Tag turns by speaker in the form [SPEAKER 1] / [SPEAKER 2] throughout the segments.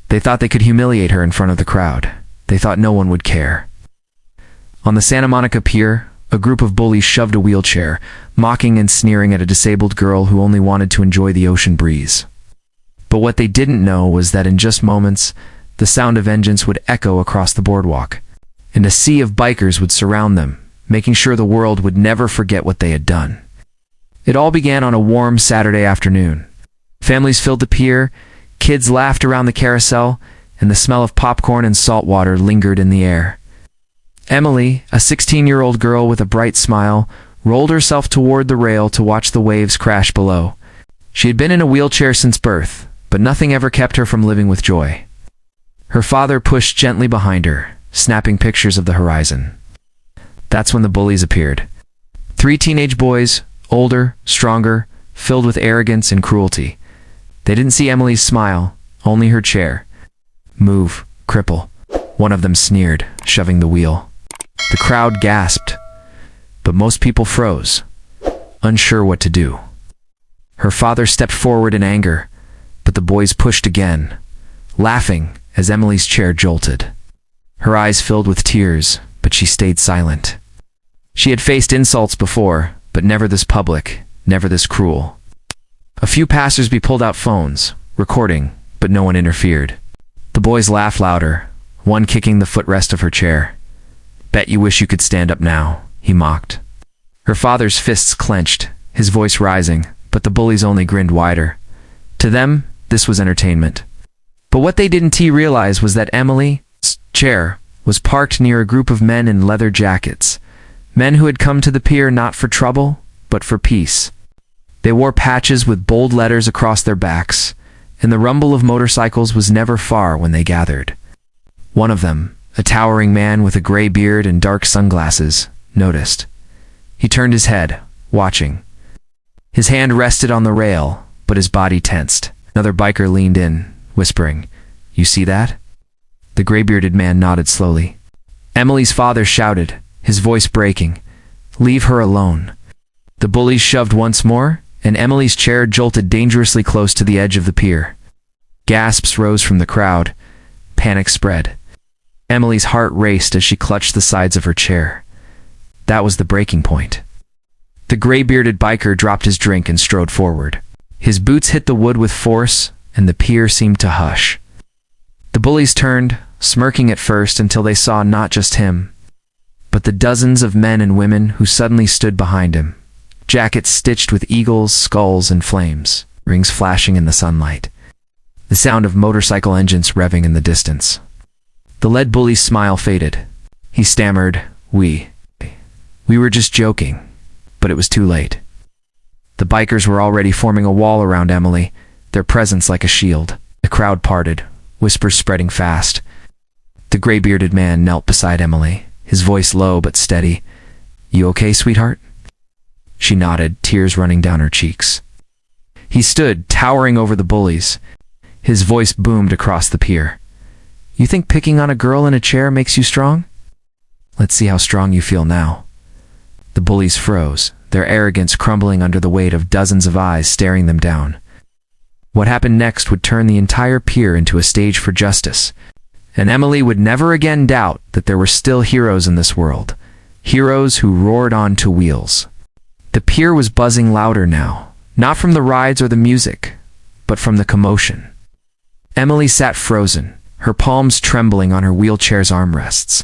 [SPEAKER 1] They thought they could humiliate her in front of the crowd. They thought no one would care. On the Santa Monica Pier, a group of bullies shoved a wheelchair, mocking and sneering at a disabled girl who only wanted to enjoy the ocean breeze. But what they didn't know was that in just moments, the sound of vengeance would echo across the boardwalk, and a sea of bikers would surround them, making sure the world would never forget what they had done. It all began on a warm Saturday afternoon. Families filled the pier, kids laughed around the carousel, and the smell of popcorn and salt water lingered in the air. Emily, a 16-year-old girl with a bright smile, rolled herself toward the rail to watch the waves crash below. She had been in a wheelchair since birth, but nothing ever kept her from living with joy. Her father pushed gently behind her, snapping pictures of the horizon. That's when the bullies appeared. 3 teenage boys, older, stronger, filled with arrogance and cruelty. They didn't see Emily's smile, only her chair. "Move, cripple," one of them sneered, shoving the wheel. The crowd gasped, but most people froze, unsure what to do. Her father stepped forward in anger, but the boys pushed again, laughing as Emily's chair jolted. Her eyes filled with tears, but she stayed silent. She had faced insults before, but never this public, never this cruel. A few passersby pulled out phones, recording, but no one interfered. The boys laughed louder, one kicking the footrest of her chair. "Bet you wish you could stand up now," he mocked. Her father's fists clenched, his voice rising, but the bullies only grinned wider. To them, this was entertainment. But what they didn't realize was that Emily's chair was parked near a group of men in leather jackets. Men who had come to the pier not for trouble, but for peace. They wore patches with bold letters across their backs, and the rumble of motorcycles was never far when they gathered. One of them, a towering man with a gray beard and dark sunglasses, noticed. He turned his head, watching. His hand rested on the rail, but his body tensed. Another biker leaned in, whispering, "You see that?" The gray-bearded man nodded slowly. Emily's father shouted, his voice breaking, "Leave her alone." The bullies shoved once more, and Emily's chair jolted dangerously close to the edge of the pier. Gasps rose from the crowd. Panic spread. Emily's heart raced as she clutched the sides of her chair. That was the breaking point. The gray-bearded biker dropped his drink and strode forward. His boots hit the wood with force, and the pier seemed to hush. The bullies turned, smirking at first until they saw not just him, but the dozens of men and women who suddenly stood behind him. Jackets stitched with eagles, skulls, and flames, rings flashing in the sunlight. The sound of motorcycle engines revving in the distance. The lead bully's smile faded. He stammered, We were just joking," but it was too late. The bikers were already forming a wall around Emily, their presence like a shield. The crowd parted, whispers spreading fast. The gray-bearded man knelt beside Emily, his voice low but steady. "You okay, sweetheart?" She nodded, tears running down her cheeks. He stood, towering over the bullies. His voice boomed across the pier. "You think picking on a girl in a chair makes you strong? Let's see how strong you feel now." The bullies froze, their arrogance crumbling under the weight of dozens of eyes staring them down. What happened next would turn the entire pier into a stage for justice, and Emily would never again doubt that there were still heroes in this world, heroes who roared on to wheels. The pier was buzzing louder now, not from the rides or the music, but from the commotion. Emily sat frozen, her palms trembling on her wheelchair's armrests,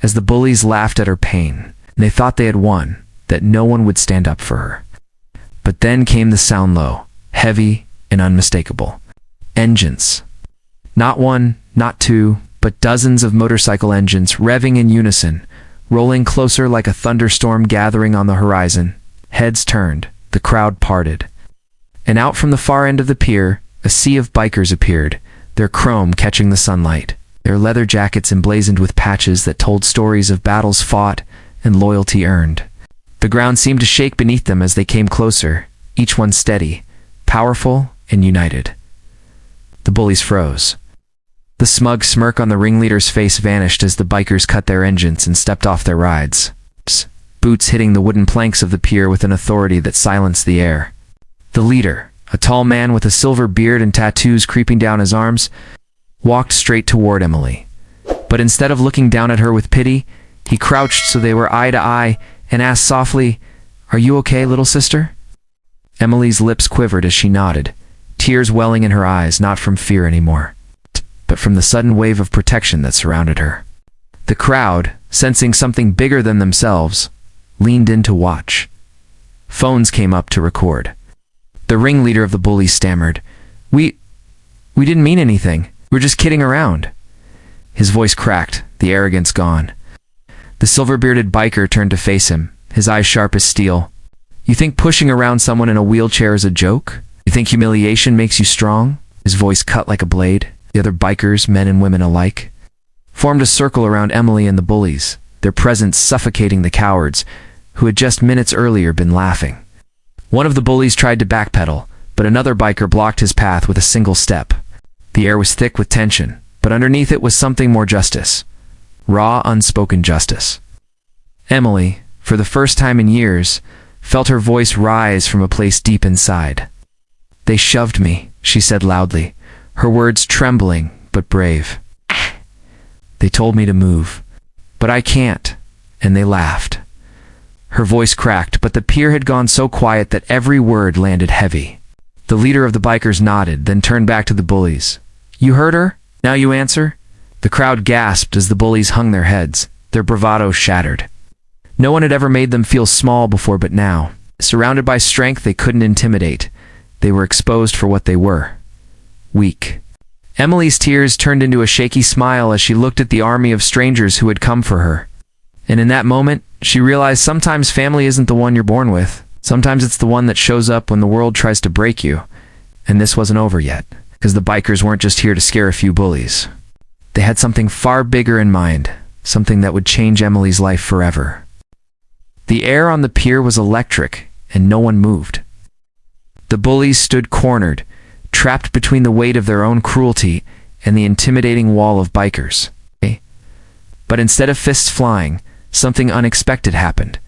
[SPEAKER 1] as the bullies laughed at her pain. They thought they had won, that no one would stand up for her. But then came the sound low, heavy and unmistakable. Engines. Not one, not two, but dozens of motorcycle engines revving in unison, rolling closer like a thunderstorm gathering on the horizon. Heads turned, the crowd parted. And out from the far end of the pier, a sea of bikers appeared, their chrome catching the sunlight, their leather jackets emblazoned with patches that told stories of battles fought and loyalty earned. The ground seemed to shake beneath them as they came closer, each one steady, powerful, and united. The bullies froze. The smug smirk on the ringleader's face vanished as the bikers cut their engines and stepped off their rides, boots hitting the wooden planks of the pier with an authority that silenced the air. The leader, a tall man with a silver beard and tattoos creeping down his arms, walked straight toward Emily. But instead of looking down at her with pity, he crouched so they were eye to eye and asked softly, "Are you okay, little sister?" Emily's lips quivered as she nodded, tears welling in her eyes, not from fear anymore, but from the sudden wave of protection that surrounded her. The crowd, sensing something bigger than themselves, leaned in to watch. Phones came up to record. The ringleader of the bullies stammered, We didn't mean anything. We're just kidding around." His voice cracked, the arrogance gone. The silver-bearded biker turned to face him, his eyes sharp as steel. "You think pushing around someone in a wheelchair is a joke? You think humiliation makes you strong?" His voice cut like a blade. The other bikers, men and women alike, formed a circle around Emily and the bullies, their presence suffocating the cowards who had just minutes earlier been laughing. One of the bullies tried to backpedal, but another biker blocked his path with a single step. The air was thick with tension, but underneath it was something more: justice. Raw, unspoken justice. Emily, for the first time in years, felt her voice rise from a place deep inside. "They shoved me," she said loudly, her words trembling but brave. "They told me to move, but I can't," and they laughed. Her voice cracked, but the pier had gone so quiet that every word landed heavy. The leader of the bikers nodded, then turned back to the bullies. "You heard her? Now you answer?" The crowd gasped as the bullies hung their heads, their bravado shattered. No one had ever made them feel small before, but now, surrounded by strength they couldn't intimidate, they were exposed for what they were: weak. Emily's tears turned into a shaky smile as she looked at the army of strangers who had come for her. And in that moment, she realized sometimes family isn't the one you're born with. Sometimes it's the one that shows up when the world tries to break you. And this wasn't over yet, because the bikers weren't just here to scare a few bullies. They had something far bigger in mind, something that would change Emily's life forever. The air on the pier was electric, and no one moved. The bullies stood cornered, trapped between the weight of their own cruelty and the intimidating wall of bikers. But instead of fists flying, something unexpected happened.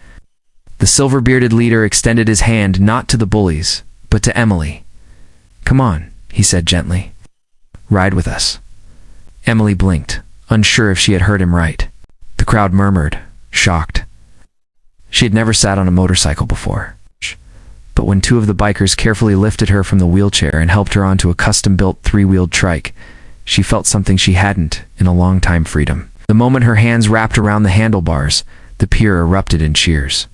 [SPEAKER 1] The silver-bearded leader extended his hand not to the bullies, but to Emily. "Come on," he said gently. "Ride with us." Emily blinked, unsure if she had heard him right. The crowd murmured, shocked. She had never sat on a motorcycle before. But when two of the bikers carefully lifted her from the wheelchair and helped her onto a custom-built three-wheeled trike, she felt something she hadn't in a long time: freedom. The moment her hands wrapped around the handlebars, the pier erupted in cheers.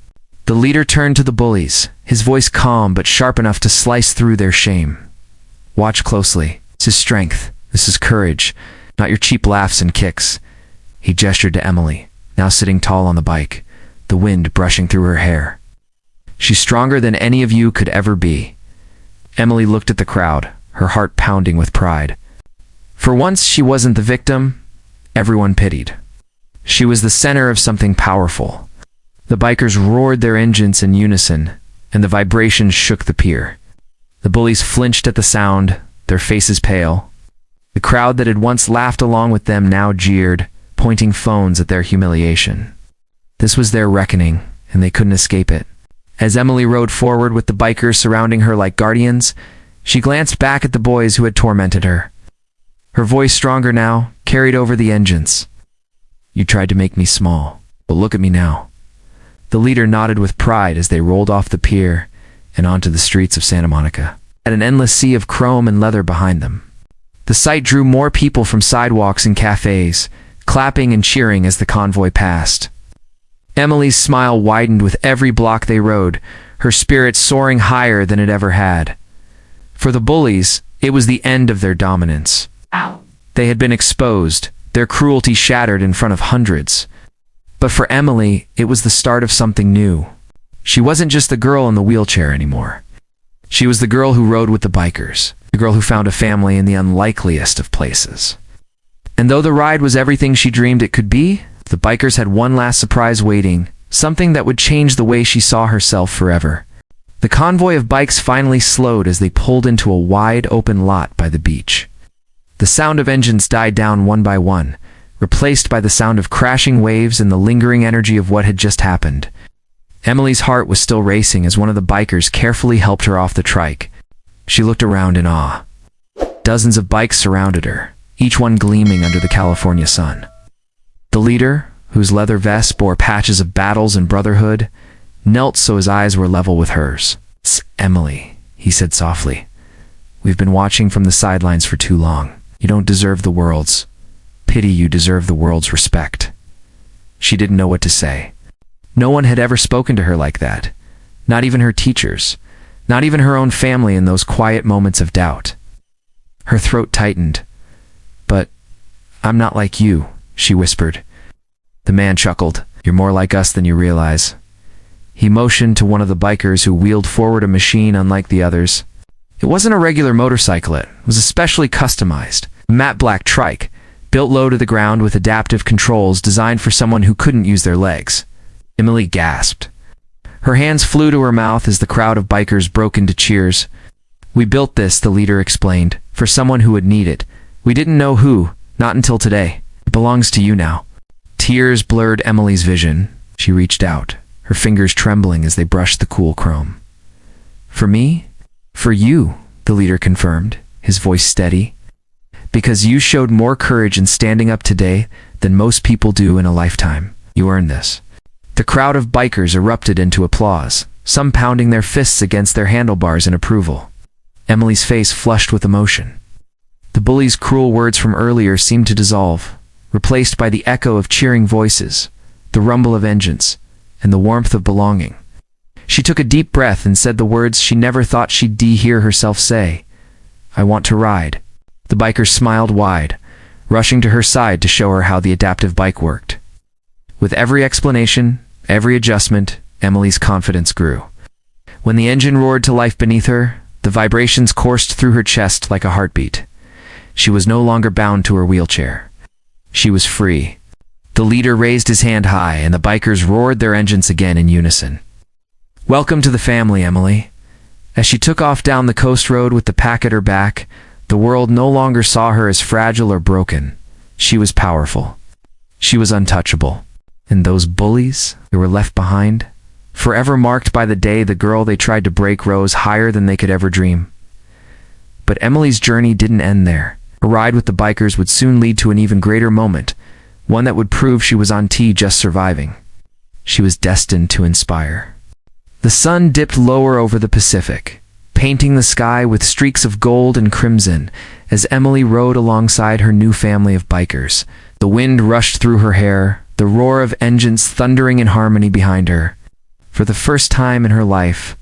[SPEAKER 1] The leader turned to the bullies, his voice calm but sharp enough to slice through their shame. "Watch closely. This is strength. This is courage, not your cheap laughs and kicks." He gestured to Emily, now sitting tall on the bike, the wind brushing through her hair. "She's stronger than any of you could ever be." Emily looked at the crowd, her heart pounding with pride. For once, she wasn't the victim. Everyone pitied. She was the center of something powerful. The bikers roared their engines in unison, and the vibrations shook the pier. The bullies flinched at the sound, their faces pale. The crowd that had once laughed along with them now jeered, pointing phones at their humiliation. This was their reckoning, and they couldn't escape it. As Emily rode forward with the bikers surrounding her like guardians, she glanced back at the boys who had tormented her. Her voice, stronger now, carried over the engines. "You tried to make me small, but look at me now." The leader nodded with pride as they rolled off the pier and onto the streets of Santa Monica, at an endless sea of chrome and leather behind them. The sight drew more people from sidewalks and cafes, clapping and cheering as the convoy passed. Emily's smile widened with every block they rode, her spirit soaring higher than it ever had. For the bullies, it was the end of their dominance. They had been exposed, their cruelty shattered in front of hundreds. But for Emily, it was the start of something new. She wasn't just the girl in the wheelchair anymore. She was the girl who rode with the bikers, the girl who found a family in the unlikeliest of places. And though the ride was everything she dreamed it could be, the bikers had one last surprise waiting, something that would change the way she saw herself forever. The convoy of bikes finally slowed as they pulled into a wide open lot by the beach. The sound of engines died down one by one, replaced by the sound of crashing waves and the lingering energy of what had just happened. Emily's heart was still racing as one of the bikers carefully helped her off the trike. She looked around in awe. Dozens of bikes surrounded her, each one gleaming under the California sun. The leader, whose leather vest bore patches of battles and brotherhood, knelt so his eyes were level with hers. "It's Emily," he said softly. "We've been watching from the sidelines for too long. You don't deserve the world's pity, you deserve the world's respect." She didn't know what to say. No one had ever spoken to her like that. Not even her teachers. Not even her own family in those quiet moments of doubt. Her throat tightened. "But I'm not like you," she whispered. The man chuckled. "You're more like us than you realize." He motioned to one of the bikers who wheeled forward a machine unlike the others. It wasn't a regular motorcycle, it was especially customized. A matte black trike, built low to the ground with adaptive controls designed for someone who couldn't use their legs. Emily gasped. Her hands flew to her mouth as the crowd of bikers broke into cheers. "We built this," the leader explained, "for someone who would need it. We didn't know who, not until today. It belongs to you now." Tears blurred Emily's vision. She reached out, her fingers trembling as they brushed the cool chrome. "For me? For you," the leader confirmed, his voice steady. "Because you showed more courage in standing up today than most people do in a lifetime. You earned this." The crowd of bikers erupted into applause, some pounding their fists against their handlebars in approval. Emily's face flushed with emotion. The bullies' cruel words from earlier seemed to dissolve, replaced by the echo of cheering voices, the rumble of engines, and the warmth of belonging. She took a deep breath and said the words she never thought she'd hear herself say. "I want to ride." The biker smiled wide, rushing to her side to show her how the adaptive bike worked. With every explanation, every adjustment, Emily's confidence grew. When the engine roared to life beneath her, the vibrations coursed through her chest like a heartbeat. She was no longer bound to her wheelchair. She was free. The leader raised his hand high, and the bikers roared their engines again in unison. "Welcome to the family, Emily." As she took off down the coast road with the pack at her back, the world no longer saw her as fragile or broken. She was powerful. She was untouchable. And those bullies who were left behind, forever marked by the day the girl they tried to break rose higher than they could ever dream. But Emily's journey didn't end there. A ride with the bikers would soon lead to an even greater moment, one that would prove she was on just surviving. She was destined to inspire. The sun dipped lower over the Pacific, painting the sky with streaks of gold and crimson as Emily rode alongside her new family of bikers. The wind rushed through her hair, the roar of engines thundering in harmony behind her. For the first time in her life,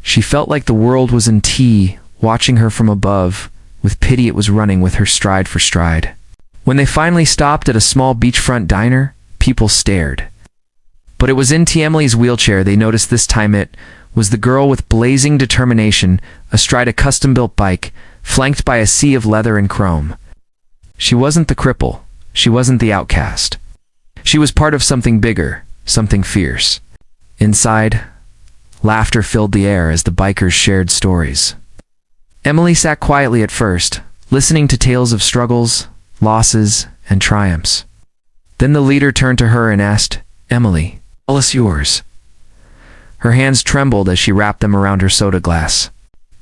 [SPEAKER 1] she felt like the world was in watching her from above. With pity it was running with her stride for stride. When they finally stopped at a small beachfront diner, people stared. But it was in Emily's wheelchair they noticed this time. It was the girl with blazing determination astride a custom-built bike, flanked by a sea of leather and chrome. She wasn't the cripple. She wasn't the outcast. She was part of something bigger, something fierce. Inside, laughter filled the air as the bikers shared stories. Emily sat quietly at first, listening to tales of struggles, losses, and triumphs. Then the leader turned to her and asked, "Emily, tell us yours." Her hands trembled as she wrapped them around her soda glass.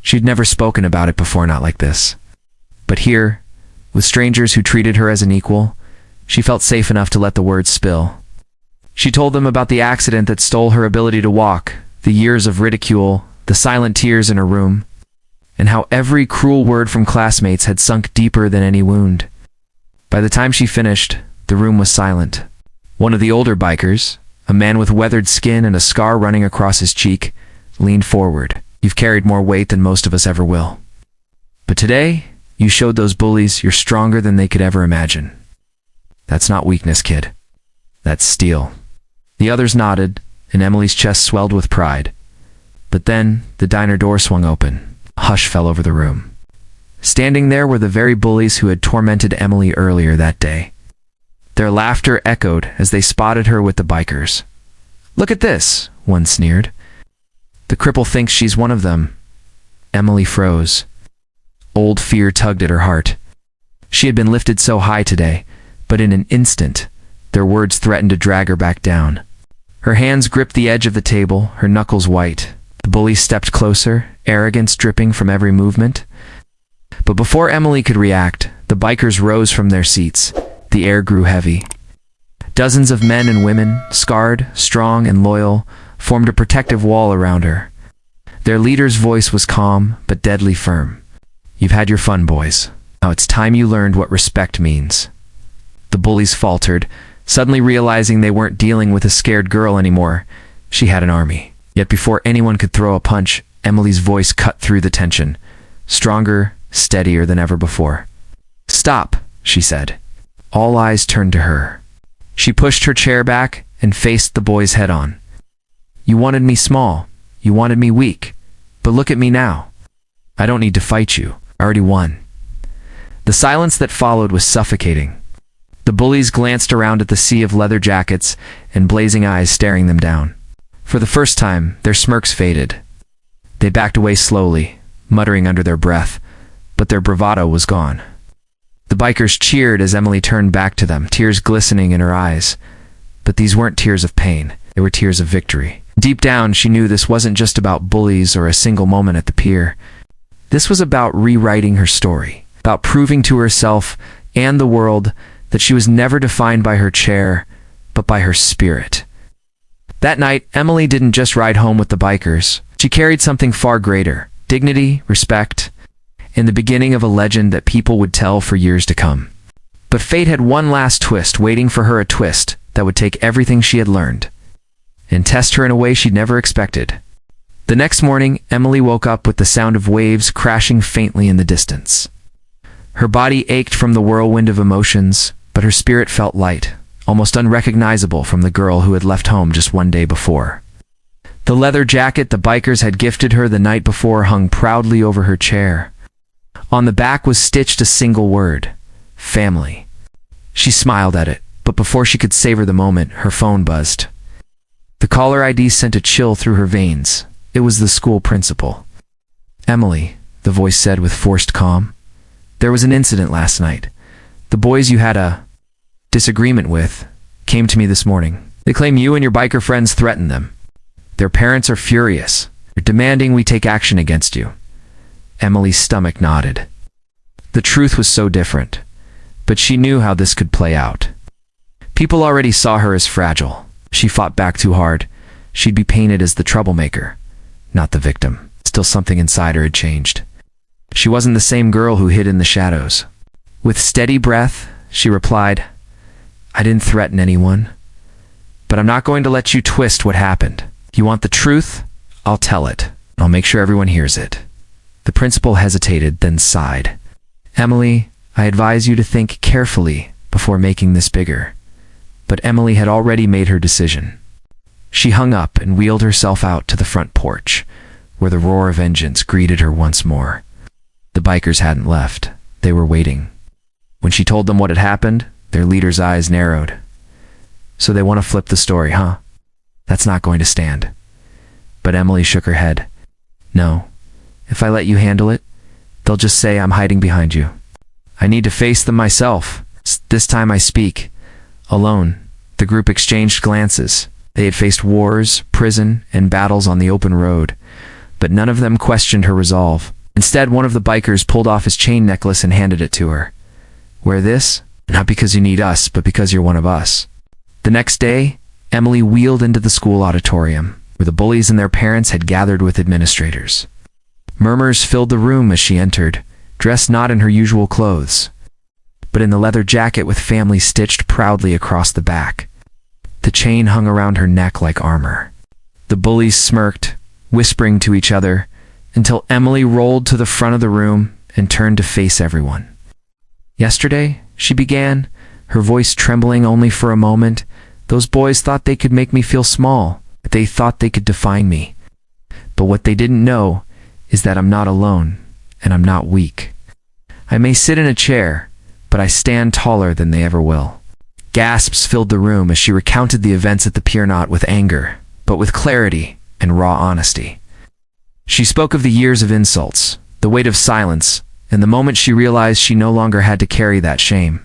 [SPEAKER 1] She'd never spoken about it before, not like this. But here, with strangers who treated her as an equal, she felt safe enough to let the words spill. She told them about the accident that stole her ability to walk, the years of ridicule, the silent tears in her room, and how every cruel word from classmates had sunk deeper than any wound. By the time she finished, the room was silent. One of the older bikers, a man with weathered skin and a scar running across his cheek, leaned forward. "You've carried more weight than most of us ever will. But today, you showed those bullies you're stronger than they could ever imagine. That's not weakness, kid. That's steel." The others nodded, and Emily's chest swelled with pride. But then, the diner door swung open. A hush fell over the room. Standing there were the very bullies who had tormented Emily earlier that day. Their laughter echoed as they spotted her with the bikers. "Look at this," one sneered. "The cripple thinks she's one of them." Emily froze. Old fear tugged at her heart. She had been lifted so high today, but in an instant, their words threatened to drag her back down. Her hands gripped the edge of the table, her knuckles white. The bully stepped closer, arrogance dripping from every movement. But before Emily could react, The bikers rose from their seats. The air grew heavy. Dozens of men and women, scarred, strong, and loyal, formed a protective wall around her. Their leader's voice was calm, but deadly firm. "You've had your fun, boys. Now it's time you learned what respect means." The bullies faltered, suddenly realizing they weren't dealing with a scared girl anymore. She had an army. Yet before anyone could throw a punch, Emily's voice cut through the tension, stronger, steadier than ever before. "Stop," she said. All eyes turned to her. She pushed her chair back and faced the boys head-on. "You wanted me small. You wanted me weak. But look at me now. I don't need to fight you. I already won." The silence that followed was suffocating. The bullies glanced around at the sea of leather jackets and blazing eyes staring them down. For the first time, their smirks faded. They backed away slowly, muttering under their breath, but their bravado was gone. The bikers cheered as Emily turned back to them, tears glistening in her eyes. But these weren't tears of pain, they were tears of victory. Deep down, she knew this wasn't just about bullies or a single moment at the pier. This was about rewriting her story, about proving to herself and the world that she was never defined by her chair, but by her spirit. That night, Emily didn't just ride home with the bikers. She carried something far greater: dignity, respect, and the beginning of a legend that people would tell for years to come. But fate had one last twist waiting for her, a twist that would take everything she had learned and test her in a way she'd never expected. The next morning, Emily woke up with the sound of waves crashing faintly in the distance. Her body ached from the whirlwind of emotions, but her spirit felt light, almost unrecognizable from the girl who had left home just one day before. The leather jacket the bikers had gifted her the night before hung proudly over her chair. On the back was stitched a single word: family. She smiled at it, but before she could savor the moment, her phone buzzed. The caller ID sent a chill through her veins. It was the school principal. "Emily," the voice said with forced calm, "there was an incident last night. The boys you had a disagreement with came to me this morning. They claim you and your biker friends threatened them. Their parents are furious. They're demanding we take action against you." Emily's stomach knotted. The truth was so different, but she knew how this could play out. People already saw her as fragile. She fought back too hard. She'd be painted as the troublemaker, not the victim. Still, something inside her had changed. She wasn't the same girl who hid in the shadows. With steady breath, she replied, "I didn't threaten anyone, but I'm not going to let you twist what happened. You want the truth? I'll tell it. I'll make sure everyone hears it." The principal hesitated, then sighed. "Emily, I advise you to think carefully before making this bigger." But Emily had already made her decision. She hung up and wheeled herself out to the front porch, where the roar of engines greeted her once more. The bikers hadn't left. They were waiting. When she told them what had happened, their leader's eyes narrowed. "So they want to flip the story, huh? That's not going to stand." But Emily shook her head. "No. If I let you handle it, they'll just say I'm hiding behind you. I need to face them myself. This time I speak. Alone." The group exchanged glances. They had faced wars, prison, and battles on the open road, but none of them questioned her resolve. Instead, one of the bikers pulled off his chain necklace and handed it to her. "Wear this, not because you need us, but because you're one of us." The next day, Emily wheeled into the school auditorium, where the bullies and their parents had gathered with administrators. Murmurs filled the room as she entered, dressed not in her usual clothes, but in the leather jacket with family stitched proudly across the back. The chain hung around her neck like armor. The bullies smirked, whispering to each other, until Emily rolled to the front of the room and turned to face everyone. "Yesterday," she began, her voice trembling only for a moment, "those boys thought they could make me feel small. They thought they could define me. But what they didn't know is that I'm not alone, and I'm not weak. I may sit in a chair, but I stand taller than they ever will." Gasps filled the room as she recounted the events at the pier, not with anger, but with clarity and raw honesty. She spoke of the years of insults, the weight of silence, and the moment she realized she no longer had to carry that shame.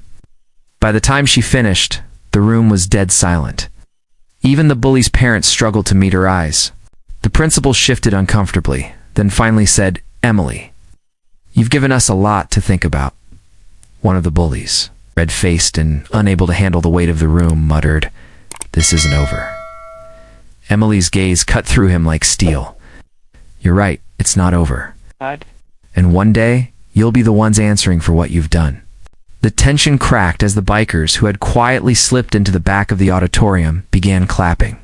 [SPEAKER 1] By the time she finished, the room was dead silent. Even the bullies' parents struggled to meet her eyes. The principal shifted uncomfortably, then finally said, "Emily, you've given us a lot to think about. One of the bullies, red-faced and unable to handle the weight of the room, muttered, "This isn't over." Emily's gaze cut through him like steel. "You're right, it's not over. And one day, you'll be the ones answering for what you've done." The tension cracked as the bikers, who had quietly slipped into the back of the auditorium, began clapping.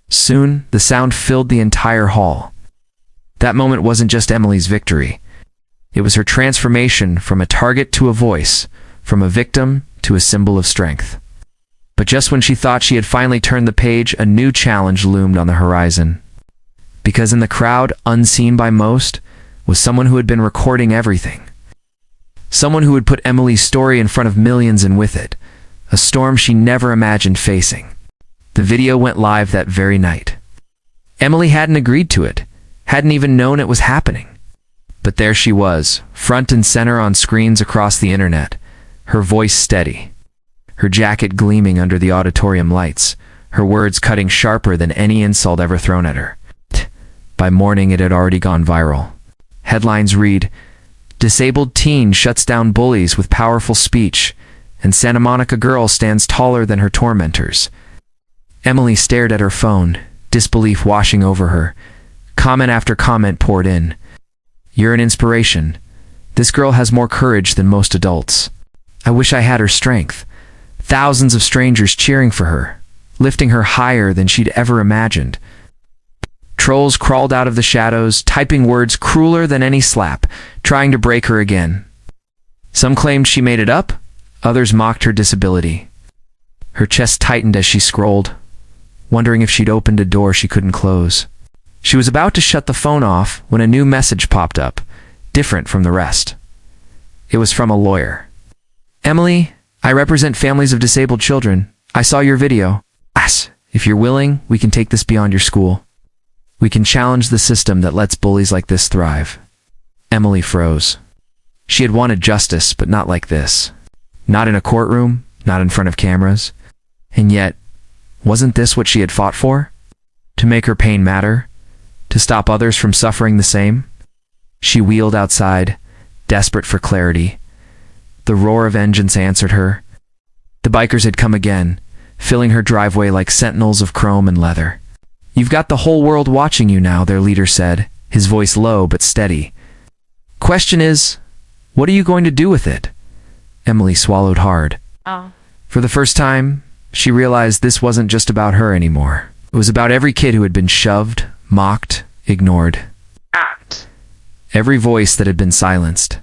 [SPEAKER 1] Soon, the sound filled the entire hall. That moment wasn't just Emily's victory. It was her transformation from a target to a voice, from a victim to a symbol of strength. But just when she thought she had finally turned the page, a new challenge loomed on the horizon. Because in the crowd, unseen by most, was someone who had been recording everything. Someone who would put Emily's story in front of millions, and with it, a storm she never imagined facing. The video went live that very night. Emily hadn't agreed to it, hadn't even known it was happening. But there she was, front and center on screens across the internet, her voice steady, her jacket gleaming under the auditorium lights, her words cutting sharper than any insult ever thrown at her. By morning, it had already gone viral. Headlines read, "Disabled teen shuts down bullies with powerful speech," and "Santa Monica girl stands taller than her tormentors." Emily stared at her phone, disbelief washing over her. Comment after comment poured in. "You're an inspiration. This girl has more courage than most adults. I wish I had her strength." Thousands of strangers cheering for her, lifting her higher than she'd ever imagined. Trolls crawled out of the shadows, typing words crueler than any slap, trying to break her again. Some claimed she made it up, others mocked her disability. Her chest tightened as she scrolled, wondering if she'd opened a door she couldn't close. She was about to shut the phone off when a new message popped up, different from the rest. It was from a lawyer. "Emily, I represent families of disabled children. I saw your video. If you're willing, we can take this beyond your school. We can challenge the system that lets bullies like this thrive." Emily froze. She had wanted justice, but not like this. Not in a courtroom, not in front of cameras. And yet, wasn't this what she had fought for? To make her pain matter? To stop others from suffering the same? She wheeled outside, desperate for clarity. The roar of engines answered her. The bikers had come again, filling her driveway like sentinels of chrome and leather. "You've got the whole world watching you now," their leader said, his voice low but steady. "Question is, what are you going to do with it?" Emily swallowed hard. For the first time, she realized this wasn't just about her anymore. It was about every kid who had been shoved, mocked, ignored. Every voice that had been silenced.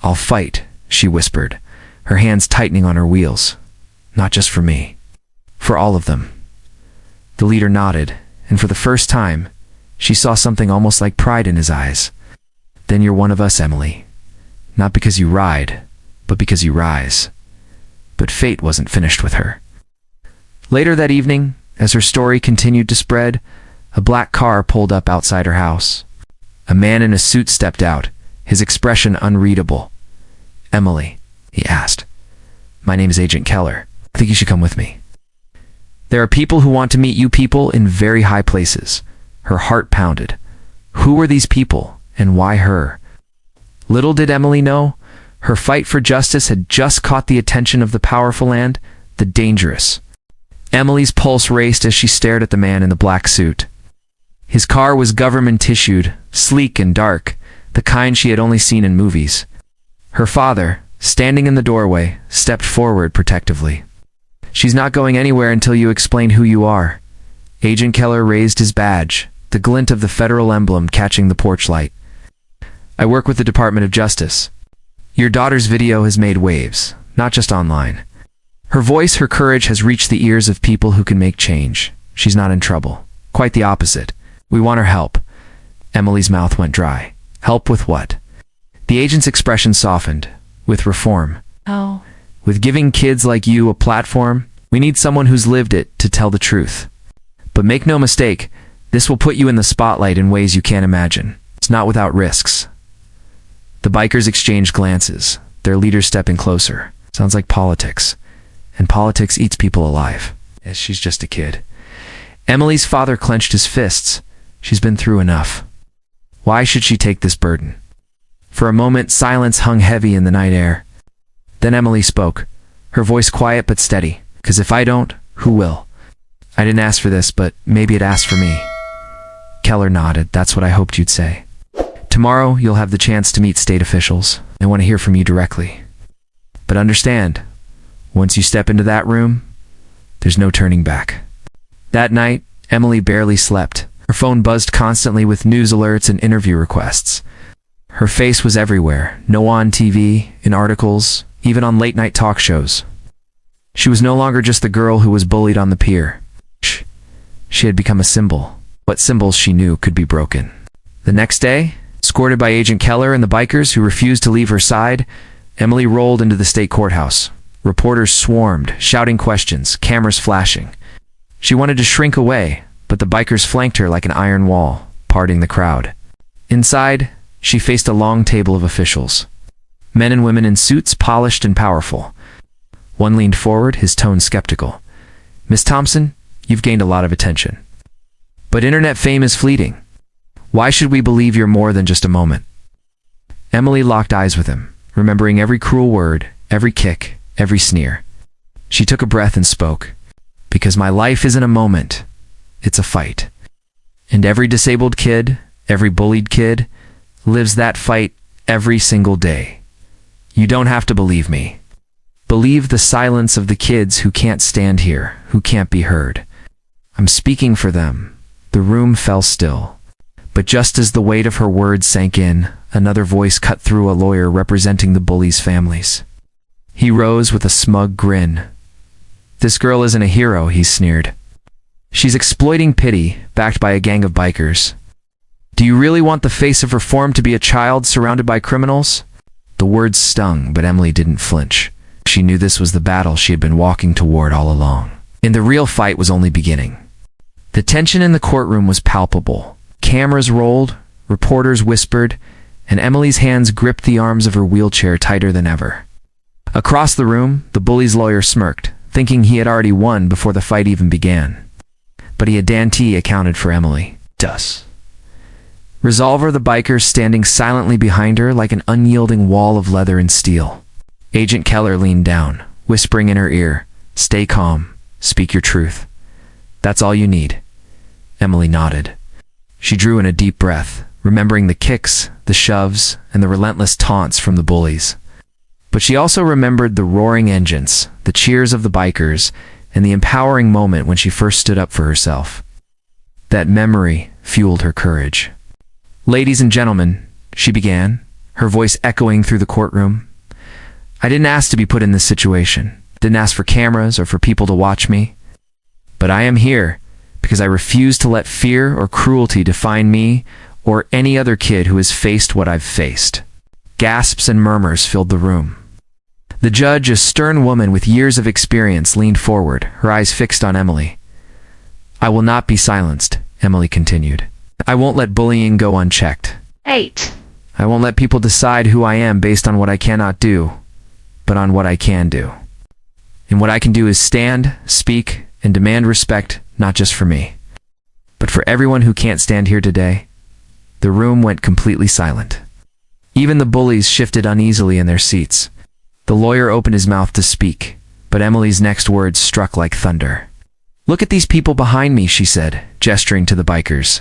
[SPEAKER 1] "I'll fight," she whispered, her hands tightening on her wheels. "Not just for me. For all of them." The leader nodded, and for the first time, she saw something almost like pride in his eyes. "Then you're one of us, Emily. Not because you ride, but because you rise." But fate wasn't finished with her. Later that evening, as her story continued to spread, a black car pulled up outside her house. A man in a suit stepped out, his expression unreadable. "Emily," he asked. "My name is Agent Keller. I think you should come with me. There are people who want to meet you people in very high places." Her heart pounded. Who were these people, and why her? Little did Emily know, her fight for justice had just caught the attention of the powerful and the dangerous. Emily's pulse raced as she stared at the man in the black suit. His car was government-issued, sleek and dark, the kind she had only seen in movies. Her father, standing in the doorway, stepped forward protectively. "She's not going anywhere until you explain who you are." Agent Keller raised his badge, the glint of the federal emblem catching the porch light. "I work with the Department of Justice. Your daughter's video has made waves, not just online. Her voice, her courage has reached the ears of people who can make change. She's not in trouble. Quite the opposite. We want her help." Emily's mouth went dry. Help with what? The agent's expression softened. "With reform.
[SPEAKER 2] Oh.
[SPEAKER 1] With giving kids like you a platform. We need someone who's lived it to tell the truth. But make no mistake, this will put you in the spotlight in ways you can't imagine. It's not without risks." The bikers exchanged glances, their leader stepping closer. Sounds like politics. And politics eats people alive. As she's just a kid. Emily's father clenched his fists. She's been through enough. Why should she take this burden? For a moment, silence hung heavy in the night air. Then Emily spoke, her voice quiet but steady. "'Cause if I don't, who will? I didn't ask for this, but maybe it asked for me." Keller nodded. "That's what I hoped you'd say. Tomorrow, you'll have the chance to meet state officials. I want to hear from you directly. But understand, once you step into that room, there's no turning back." That night, Emily barely slept. Her phone buzzed constantly with news alerts and interview requests. Her face was everywhere, on TV, in articles, even on late-night talk shows. She was no longer just the girl who was bullied on the pier. She had become a symbol. What symbols she knew could be broken. The next day, escorted by Agent Keller and the bikers who refused to leave her side, Emily rolled into the state courthouse. Reporters swarmed, shouting questions, cameras flashing. She wanted to shrink away, but the bikers flanked her like an iron wall, parting the crowd. Inside, she faced a long table of officials. Men and women in suits, polished and powerful. One leaned forward, his tone skeptical. "Miss Thompson, you've gained a lot of attention. But internet fame is fleeting. Why should we believe you're more than just a moment?" Emily locked eyes with him, remembering every cruel word, every kick, every sneer. She took a breath and spoke. "Because my life isn't a moment, it's a fight. And every disabled kid, every bullied kid, lives that fight every single day. You don't have to believe me. Believe the silence of the kids who can't stand here, who can't be heard. I'm speaking for them." The room fell still. But just as the weight of her words sank in, another voice cut through, a lawyer representing the bullies' families. He rose with a smug grin. "This girl isn't a hero," he sneered. "She's exploiting pity, backed by a gang of bikers. Do you really want the face of reform to be a child surrounded by criminals?" The words stung, but Emily didn't flinch. She knew this was the battle she had been walking toward all along. And the real fight was only beginning. The tension in the courtroom was palpable. Cameras rolled, reporters whispered, and Emily's hands gripped the arms of her wheelchair tighter than ever. Across the room, the bully's lawyer smirked, thinking he had already won before the fight even began. But he had Dante accounted for Emily. "Dus." Resolver, the biker, standing silently behind her like an unyielding wall of leather and steel. Agent Keller leaned down, whispering in her ear, "Stay calm. Speak your truth. That's all you need." Emily nodded. She drew in a deep breath, remembering the kicks, the shoves, and the relentless taunts from the bullies. But she also remembered the roaring engines, the cheers of the bikers, and the empowering moment when she first stood up for herself. That memory fueled her courage. "Ladies and gentlemen," she began, her voice echoing through the courtroom. "I didn't ask to be put in this situation. Didn't ask for cameras or for people to watch me. But I am here because I refuse to let fear or cruelty define me or any other kid who has faced what I've faced." Gasps and murmurs filled the room. The judge, a stern woman with years of experience, leaned forward, her eyes fixed on Emily. "I will not be silenced," Emily continued. "I won't let bullying go unchecked.
[SPEAKER 2] 8.
[SPEAKER 1] I won't let people decide who I am based on what I cannot do, but on what I can do. And what I can do is stand, speak, and demand respect, not just for me, but for everyone who can't stand here today." The room went completely silent. Even the bullies shifted uneasily in their seats. The lawyer opened his mouth to speak, but Emily's next words struck like thunder. "Look at these people behind me," she said, gesturing to the bikers.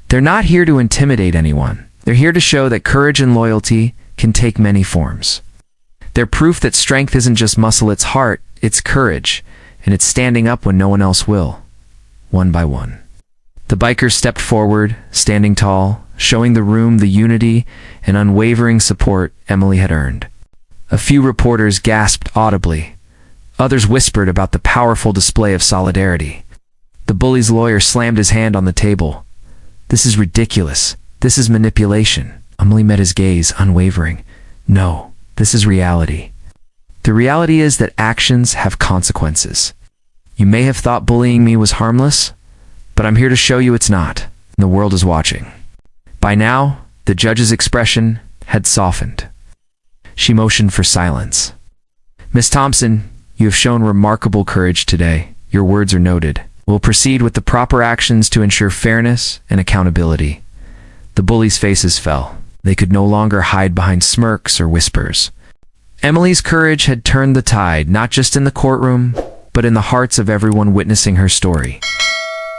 [SPEAKER 1] "They're not here to intimidate anyone. They're here to show that courage and loyalty can take many forms. They're proof that strength isn't just muscle, it's heart, it's courage, and it's standing up when no one else will, one by one." The bikers stepped forward, standing tall, showing the room the unity and unwavering support Emily had earned. A few reporters gasped audibly. Others whispered about the powerful display of solidarity. The bully's lawyer slammed his hand on the table. "This is ridiculous. This is manipulation." Emily met his gaze, unwavering. "No, this is reality. The reality is that actions have consequences. You may have thought bullying me was harmless, but I'm here to show you it's not. The world is watching." By now, the judge's expression had softened. She motioned for silence. "Miss Thompson, you have shown remarkable courage today. Your words are noted. We'll proceed with the proper actions to ensure fairness and accountability." The bullies' faces fell. They could no longer hide behind smirks or whispers. Emily's courage had turned the tide, not just in the courtroom, but in the hearts of everyone witnessing her story.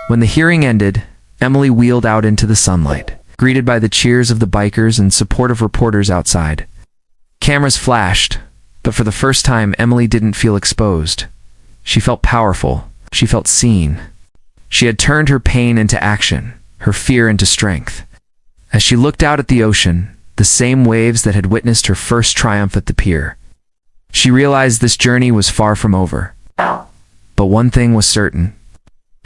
[SPEAKER 1] When the hearing ended, Emily wheeled out into the sunlight, greeted by the cheers of the bikers and supportive reporters outside. Cameras flashed, but for the first time, Emily didn't feel exposed. She felt powerful. She felt seen. She had turned her pain into action, her fear into strength. As she looked out at the ocean, the same waves that had witnessed her first triumph at the pier, she realized this journey was far from over. But one thing was certain.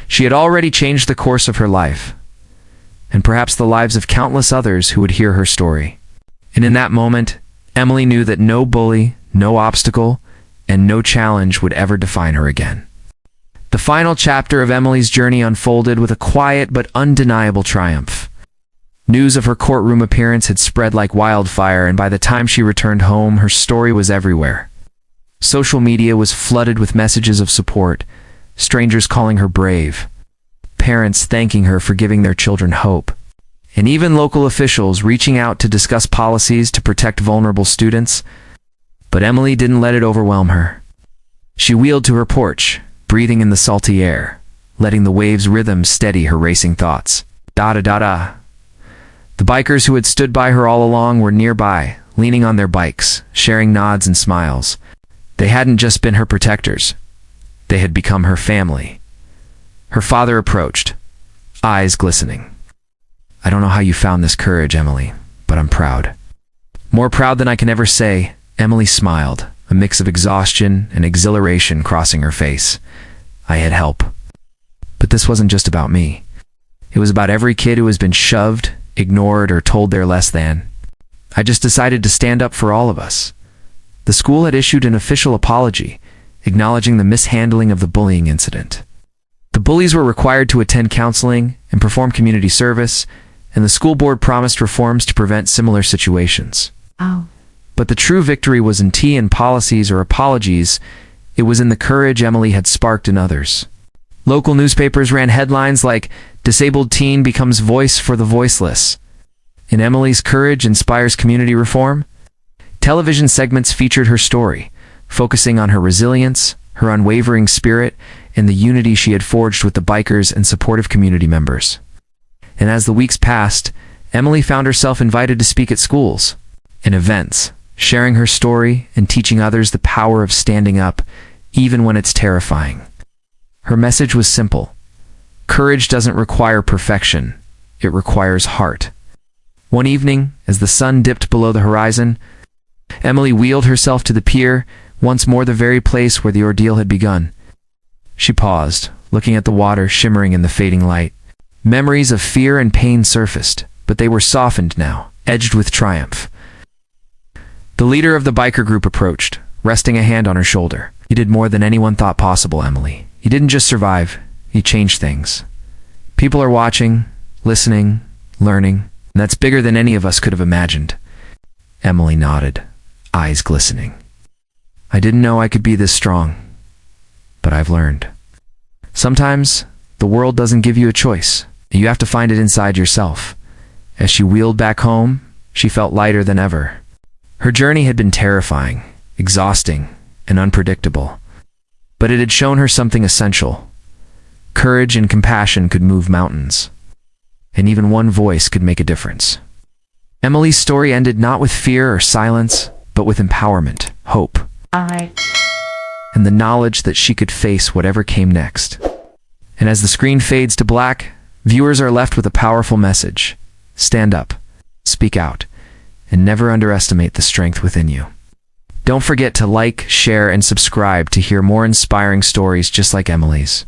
[SPEAKER 1] She had already changed the course of her life, and perhaps the lives of countless others who would hear her story. And in that moment, Emily knew that no bully, no obstacle, and no challenge would ever define her again. The final chapter of Emily's journey unfolded with a quiet but undeniable triumph. News of her courtroom appearance had spread like wildfire, and by the time she returned home, her story was everywhere. Social media was flooded with messages of support, strangers calling her brave, parents thanking her for giving their children hope, and even local officials reaching out to discuss policies to protect vulnerable students. But Emily didn't let it overwhelm her. She wheeled to her porch, breathing in the salty air, letting the waves' rhythm steady her racing thoughts. Da-da-da-da. The bikers who had stood by her all along were nearby, leaning on their bikes, sharing nods and smiles. They hadn't just been her protectors. They had become her family. Her father approached, eyes glistening. "I don't know how you found this courage, Emily, but I'm proud." More proud than I can ever say, Emily smiled, a mix of exhaustion and exhilaration crossing her face. "I had help. But this wasn't just about me. It was about every kid who has been shoved, ignored, or told they're less than. I just decided to stand up for all of us." The school had issued an official apology, acknowledging the mishandling of the bullying incident. The bullies were required to attend counseling and perform community service, and the school board promised reforms to prevent similar situations. But the true victory wasn't in policies or apologies. It was in the courage Emily had sparked in others. Local newspapers ran headlines like, "Disabled Teen Becomes Voice for the Voiceless." And Emily's courage inspires community reform. Television segments featured her story, focusing on her resilience, her unwavering spirit, and the unity she had forged with the bikers and supportive community members. And as the weeks passed, Emily found herself invited to speak at schools and events, sharing her story and teaching others the power of standing up, even when it's terrifying. Her message was simple. Courage doesn't require perfection. It requires heart. One evening, as the sun dipped below the horizon, Emily wheeled herself to the pier, once more the very place where the ordeal had begun. She paused, looking at the water shimmering in the fading light. Memories of fear and pain surfaced, but they were softened now, edged with triumph. The leader of the biker group approached, resting a hand on her shoulder. "You did more than anyone thought possible, Emily. You didn't just survive, you changed things. People are watching, listening, learning, and that's bigger than any of us could have imagined." Emily nodded, eyes glistening. "I didn't know I could be this strong, but I've learned. Sometimes, the world doesn't give you a choice. You have to find it inside yourself." As she wheeled back home, she felt lighter than ever. Her journey had been terrifying, exhausting, and unpredictable. But it had shown her something essential. Courage and compassion could move mountains. And even one voice could make a difference. Emily's story ended not with fear or silence, but with empowerment, hope, and the knowledge that she could face whatever came next. And as the screen fades to black, viewers are left with a powerful message. Stand up, speak out, and never underestimate the strength within you. Don't forget to like, share, and subscribe to hear more inspiring stories just like Emily's.